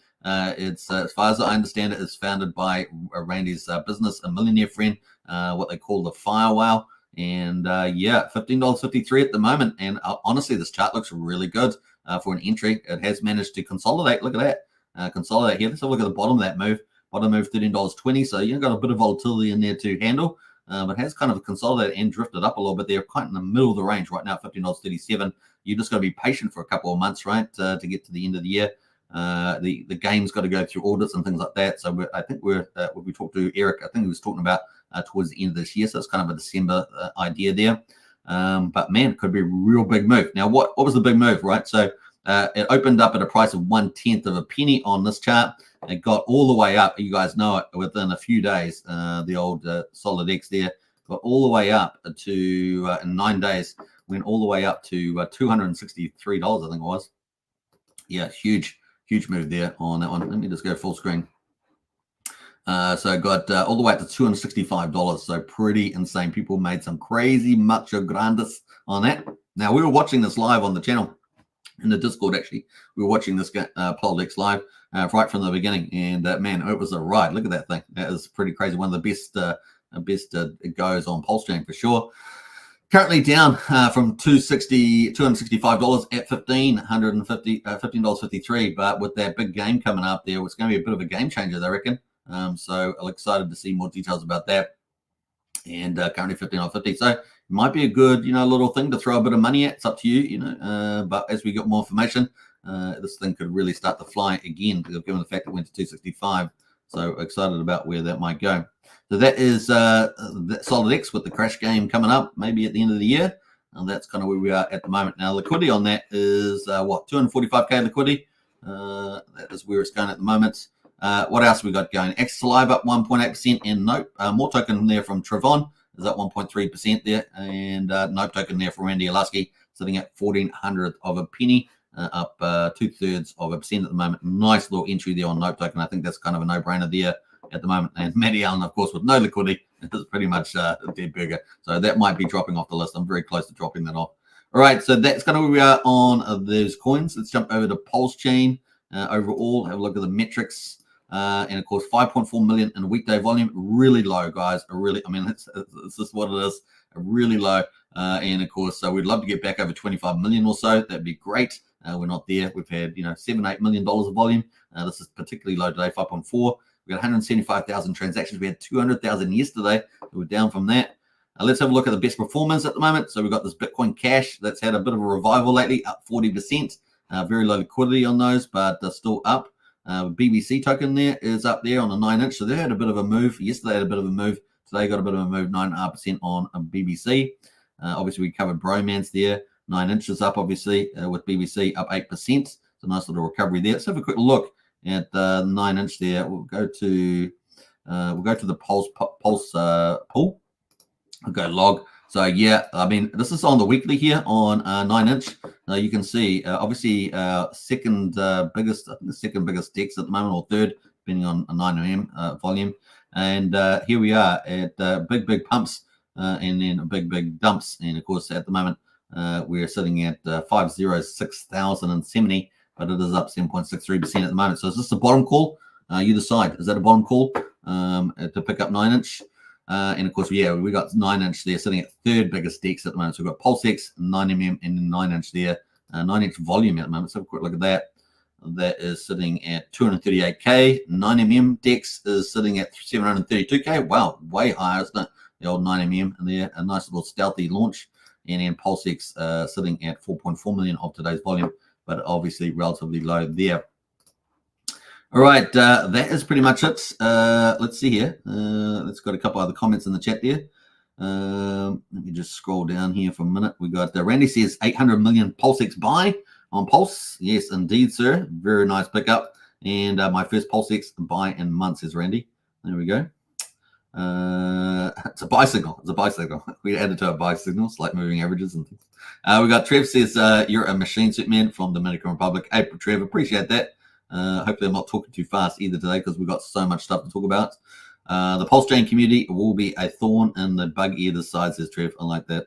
It's as far as I understand it, it's founded by Randy's business, a millionaire friend, what they call the Fire Whale. And yeah, $15.53 at the moment. And honestly, this chart looks really good for an entry. It has managed to consolidate. Look at that. Consolidate here. Let's have a look at the bottom of that move. Bottom move, $13.20. So you've got a bit of volatility in there to handle. But has kind of consolidated and drifted up a little bit. They're quite in the middle of the range right now, $15.37. You just got to be patient for a couple of months, right, to get to the end of the year. The game's got to go through audits and things like that. So I think when we talked to Eric, I think he was talking about towards the end of this year. So it's kind of a December idea there. But man, it could be a real big move. Now, what was the big move, right? So it opened up at a price of 1/10 of a penny on this chart. It got all the way up. You guys know it within a few days. The old SolidX there got all the way up to in 9 days. Went all the way up to $263, I think it was. Yeah, huge move there on that one. Let me just go full screen. So it got all the way up to $265. So pretty insane. People made some crazy mucho grandes on that. Now, we were watching this live on the channel in the Discord, actually. We were watching this PolDex live right from the beginning. And man, it was a ride. Look at that thing. That is pretty crazy. One of the best it goes on Pulsechain for sure. Currently down from $265 at $15.53. But with that big game coming up there, it's going to be a bit of a game changer, I reckon. So I'm excited to see more details about that. And currently $15.50. So it might be a good, little thing to throw a bit of money at. It's up to you, But as we get more information, this thing could really start to fly again, given the fact it went to 265. So excited about where that might go. So that is SolidX with the crash game coming up, maybe at the end of the year. And that's kind of where we are at the moment. Now, liquidity on that is, 245K liquidity. That is where it's going at the moment. What else we got going? X Live up 1.8%. And Nope, more token there from Trevon is up 1.3% there. And Nope token there from Randy Alaski, sitting at 1/1400th of a penny. Up 2/3 of a percent at the moment. Nice little entry there on Nope token. I think that's kind of a no-brainer there at the moment. And Matty Allen, of course, with no liquidity, is pretty much a dead burger. So that might be dropping off the list. I'm very close to dropping that off. All right, so that's kind of where we are on those coins. Let's jump over to Pulsechain. Overall, have a look at the metrics. And of course, 5.4 million in weekday volume. Really low, guys. It's just what it is. Really low. And of course, so we'd love to get back over 25 million or so. That'd be great. We're not there. We've had, $7-8 million of volume. This is particularly low today, 5.4. We got 175,000 transactions. We had 200,000 yesterday. We're down from that. Let's have a look at the best performers at the moment. So we've got this Bitcoin Cash that's had a bit of a revival lately, up 40%. Very low liquidity on those, but they're still up. BBC token there is up there on a 9-inch. So they had a bit of a move. Yesterday had a bit of a move. Today got a bit of a move, 9.5% on a BBC. Obviously, we covered Bromance there. 9 inches up, obviously, with BBC up 8%. It's a nice little recovery there. Let's have a quick look at the 9-inch there. We'll go to the pulse pool. We'll go log. So yeah, I mean, this is on the weekly here on 9-inch. You can see obviously second biggest, I think the second biggest DEX at the moment, or third, depending on 9mm volume. And here we are at big pumps and then big dumps. And of course, at the moment, we're sitting at 506,070, but it is up 7.63% at the moment. So is this a bottom call? You decide. Is that a bottom call to pick up 9-inch? And of course, yeah, we got 9-inch there sitting at third biggest DEX at the moment. So we've got Pulsechain, 9mm, and then 9-inch there. 9-inch volume at the moment. So have a quick look at that. That is sitting at 238K. 9mm DEX is sitting at 732K. Wow, way higher, isn't it? The old 9mm and there, a nice little stealthy launch. And then Pulsechain sitting at 4.4 million of today's volume, but obviously relatively low there. All right, that is pretty much it. Let's see here. Let's got a couple other comments in the chat there. Let me just scroll down here for a minute. We got Randy says 800 million Pulsechain buy on Pulse. Yes, indeed, sir. Very nice pickup. And my first Pulsechain buy in months, says Randy. There we go. It's a buy signal. It's a buy signal. We added to a buy signal. It's like moving averages and things. We got Trev says you're a machine suit man from Dominican Republic. Hey, Trev, appreciate that. Hopefully I'm not talking too fast either today because we've got so much stuff to talk about. The Pulsechain community will be a thorn in the bug either side, says Trev. I like that.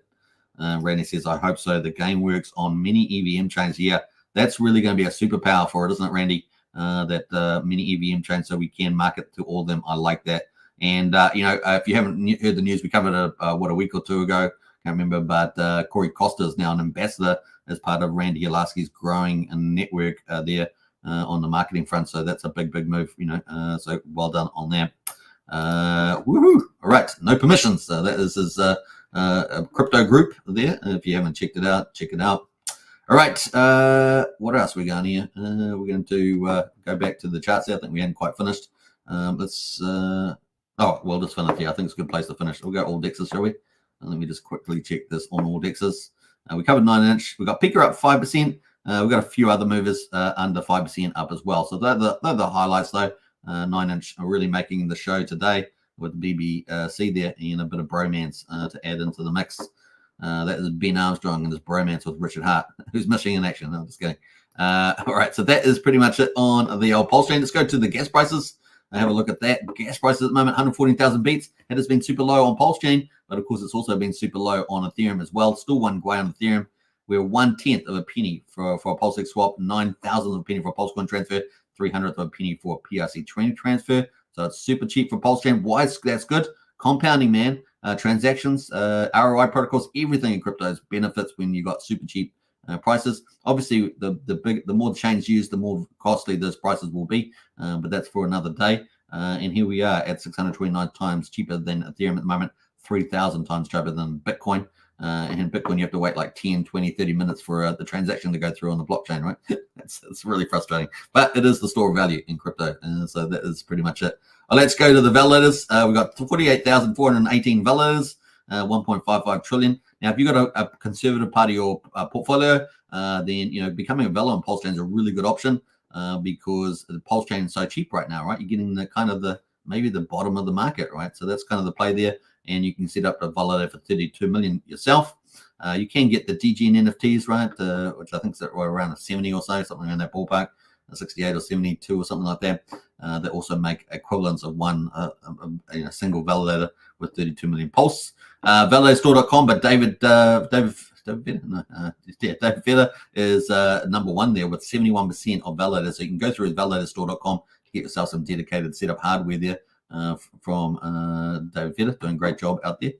Randy says, I hope so. The game works on many EVM chains. Yeah, that's really going to be a superpower for it, isn't it, Randy? That many EVM chains, so we can market to all of them. I like that. And, if you haven't heard the news, we covered it, a week or two ago. Can't remember, but Corey Costa is now an ambassador as part of Randy Hilarski's growing network there. On the marketing front, so that's a big move, so well done on that. Woohoo! All right, no permissions. That is his a crypto group there. If you haven't checked it out, check it out. All right, what else we got here? We're going to go back to the charts there. I think we hadn't quite finished. Let's we'll just finish here. I think it's a good place to finish. We'll go all dexes, shall we? Let me just quickly check this on all dexes. We covered 9-inch. We got Pika up 5%. We've got a few other movers under 5% up as well. So they're the highlights, though. 9-inch are really making the show today with BBC there and a bit of bromance to add into the mix. That is Ben Armstrong and his bromance with Richard Hart, who's missing in action. I'm just kidding. All right, so that is pretty much it on the old Pulsechain. Let's go to the gas prices. Have a look at that. Gas prices at the moment, 114,000 beats. It has been super low on Pulsechain, but of course it's also been super low on Ethereum as well. Still one guy on Ethereum. We're 1/10 of a penny for a Pulsechain swap, 9,000 of a penny for a Pulsecoin transfer, 300th of a penny for a PRC training transfer. So it's super cheap for Pulsechain. Why? That's good. Compounding, man. Transactions, ROI protocols, everything in crypto benefits when you got super cheap prices. Obviously, the more the chains used, the more costly those prices will be. But that's for another day. And here we are at 629 times cheaper than Ethereum at the moment, 3,000 times cheaper than Bitcoin. And in Bitcoin, you have to wait like 10, 20, 30 minutes for the transaction to go through on the blockchain, right? It's really frustrating. But it is the store of value in crypto. So that is pretty much it. Let's go to the validators. We've got 48,418 validators, 1.55 trillion. Now, if you've got a conservative part of your portfolio, then, becoming a validator on Pulsechain is a really good option because the Pulsechain is so cheap right now, right? You're getting maybe the bottom of the market, right? So that's kind of the play there. And you can set up a validator for 32 million yourself. You can get the DGN NFTs, right? Which I think is around 70 or so, something in that ballpark, 68 or 72 or something like that. That also make equivalents of one single validator with 32 million pulse. Validatorstore.com, but David Feder is number one there with 71% of validators. So you can go through validatorstore.com to get yourself some dedicated setup hardware there. From David Feder, doing a great job out there.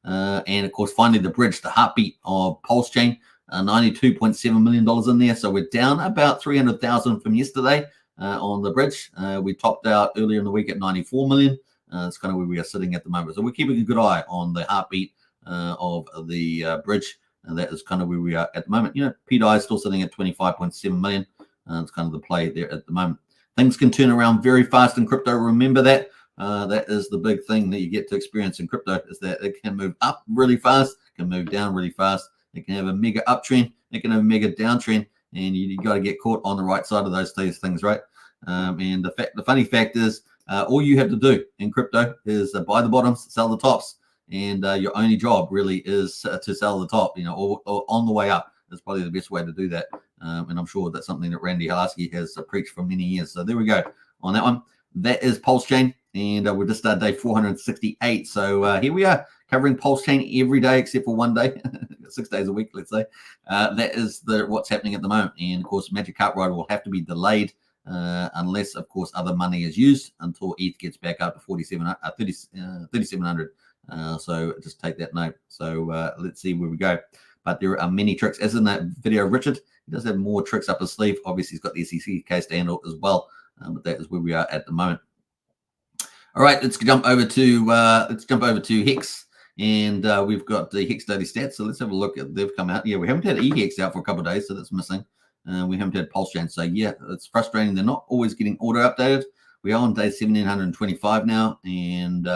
And of course, finally, the bridge, the heartbeat of Pulsechain, $92.7 million in there. So we're down about 300,000 from yesterday on the bridge. We topped out earlier in the week at 94 million. That's kind of where we are sitting at the moment. So we're keeping a good eye on the heartbeat of the bridge. And that is kind of where we are at the moment. PDI is still sitting at 25.7 million. It's kind of the play there at the moment. Things can turn around very fast in crypto. Remember that. That is the big thing that you get to experience in crypto is that it can move up really fast, can move down really fast. It can have a mega uptrend, it can have a mega downtrend, and you got to get caught on the right side of those things, right? And the funny fact is, all you have to do in crypto is buy the bottoms, sell the tops, and your only job really is to sell the top, or on the way up. Is probably the best way to do that. And I'm sure that's something that Randy Halasky has preached for many years. So there we go on that one. That is Pulsechain, and we're just day 468. So here we are covering Pulsechain every day except for one day, 6 days a week, let's say. That is what's happening at the moment. And of course, Magic Carp Ride will have to be delayed unless, of course, other money is used until ETH gets back up to 3,700. So just take that note. So let's see where we go. But there are many tricks. As in that video of Richard, he does have more tricks up his sleeve. Obviously, he's got the SEC case to handle as well. But that is where we are at the moment. All right, let's jump over to Hex, and we've got the Hex daily stats. So let's have a look at. They've come out. Yeah, we haven't had eHex out for a couple of days, so that's missing. We haven't had Pulsechain. So yeah, it's frustrating. They're not always getting auto updated. We are on day 1725 now, and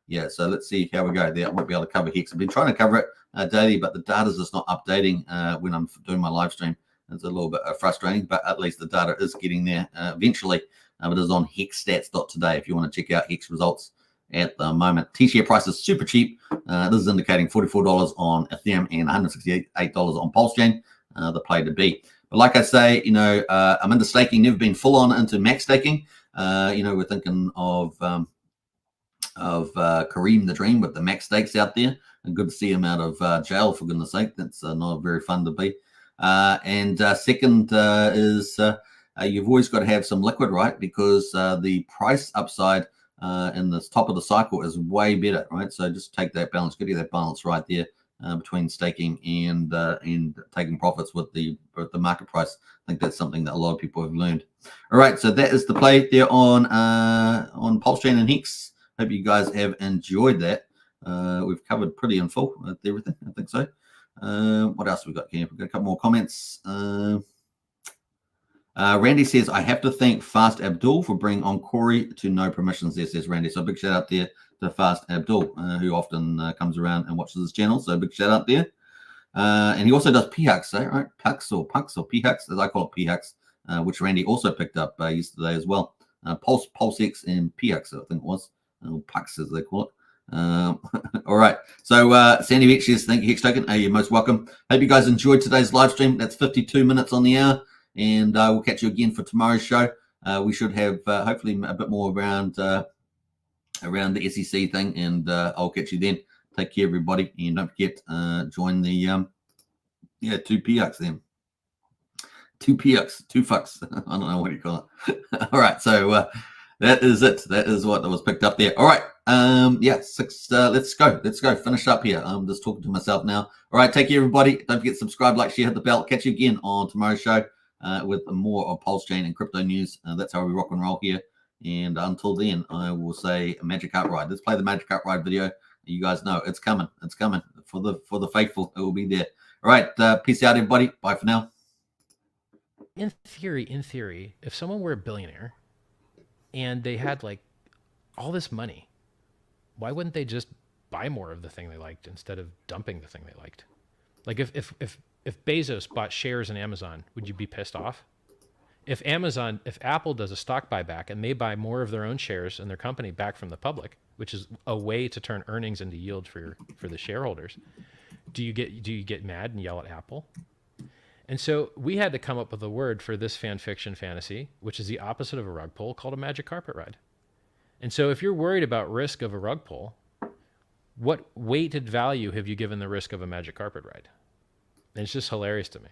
yeah, so let's see how we go there. I won't be able to cover Hex. I've been trying to cover it daily, but the data is just not updating when I'm doing my live stream. It's a little bit frustrating, but at least the data is getting there eventually. It is on hexstats.today if you want to check out Hex results at the moment. T-share price is super cheap. This is indicating $44 on Ethereum and $168 on Pulsechain, the play to be. But like I say, I'm into staking, never been full on into max staking. We're thinking of Kareem the Dream with the max stakes out there. And good to see him out of jail, for goodness sake. That's not very fun to be. And second is you've always got to have some liquid, right? Because the price upside in the top of the cycle is way better, right? So just take that balance, get you that balance right there between staking and taking profits with the market price. I think that's something that a lot of people have learned. All right, so that is the play there on Pulsechain and Hex. Hope you guys have enjoyed that. We've covered pretty in full with everything, I think so. What else have we got here? We've got a couple more comments. Randy says, I have to thank Fast Abdul for bringing on Corey to no permissions there, says Randy. So big shout out there to Fast Abdul, who often comes around and watches his channel. So big shout out there. And he also does PHUX, right? PUX or PHUX, as I call it PHUX, which Randy also picked up yesterday as well. PulseX and PHUX, I think it was. PUX, as they call it. All right. So Sandy Beach says, thank you, Hex Token. You're most welcome. Hope you guys enjoyed today's live stream. That's 52 minutes on the hour. And we'll catch you again for tomorrow's show. We should have hopefully a bit more around the SEC thing, and I'll catch you then. Take care, everybody, and don't forget join the 2 PX then. 2 PX, 2 fucks. I don't know what you call it. All right, so that is it. That is what was picked up there. All right, let's go. Finish up here. I'm just talking to myself now. All right, take care, everybody. Don't forget to subscribe, like, share, hit the bell. Catch you again on tomorrow's show. With more of Pulsechain and crypto news. That's how we rock and roll here. And until then, I will say Magic Carp Ride. Let's play the Magic Carp Ride video. You guys know it's coming. It's coming for the faithful. It will be there. All right. Peace out, everybody. Bye for now. In theory, if someone were a billionaire and they had like all this money, why wouldn't they just buy more of the thing they liked instead of dumping the thing they liked? Like if Bezos bought shares in Amazon, would you be pissed off? If Apple does a stock buyback and they buy more of their own shares in their company back from the public, which is a way to turn earnings into yield for the shareholders, do you get mad and yell at Apple? And so we had to come up with a word for this fan fiction fantasy, which is the opposite of a rug pull, called a magic carpet ride. And so if you're worried about risk of a rug pull, what weighted value have you given the risk of a magic carpet ride? And it's just hilarious to me.